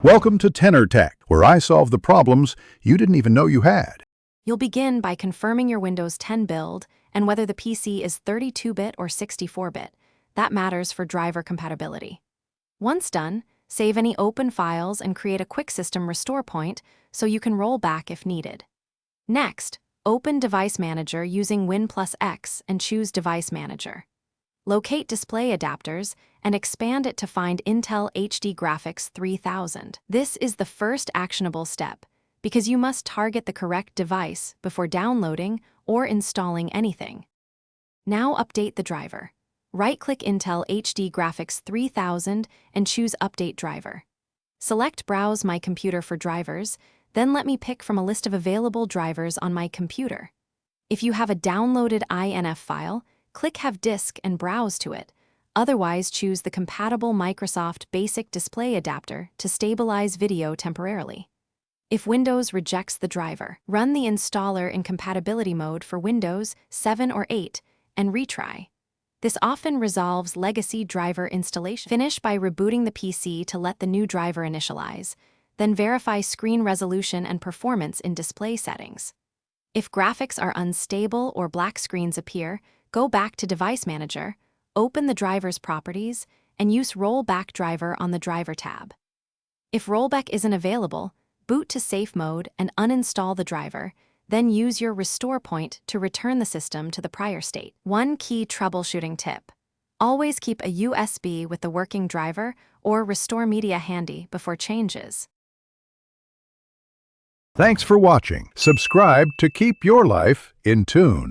Welcome to Tenor Tech, where I solve the problems you didn't even know you had. You'll begin by confirming your Windows 10 build and whether the PC is 32-bit or 64-bit. That matters for driver compatibility. Once done, save any open files and create a quick system restore point so you can roll back if needed. Next, open Device Manager using Win+X and choose Device Manager. Locate display adapters and expand it to find Intel HD Graphics 3000. This is the first actionable step because you must target the correct device before downloading or installing anything. Now update the driver. Right-click Intel HD Graphics 3000 and choose Update Driver. Select Browse My Computer for drivers, then let me pick from a list of available drivers on my computer. If you have a downloaded INF file, click Have Disk and browse to it. Otherwise, choose the compatible Microsoft Basic Display Adapter to stabilize video temporarily. If Windows rejects the driver, run the installer in compatibility mode for Windows 7 or 8 and retry. This often resolves legacy driver installation. Finish by rebooting the PC to let the new driver initialize, then verify screen resolution and performance in display settings. If graphics are unstable or black screens appear, go back to Device Manager, open the driver's properties, and use Rollback Driver on the Driver tab. If rollback isn't available, boot to safe mode and uninstall the driver, then use your restore point to return the system to the prior state. One key troubleshooting tip: always keep a USB with the working driver or restore media handy before changes. Thanks for watching. Subscribe to keep your life in tune.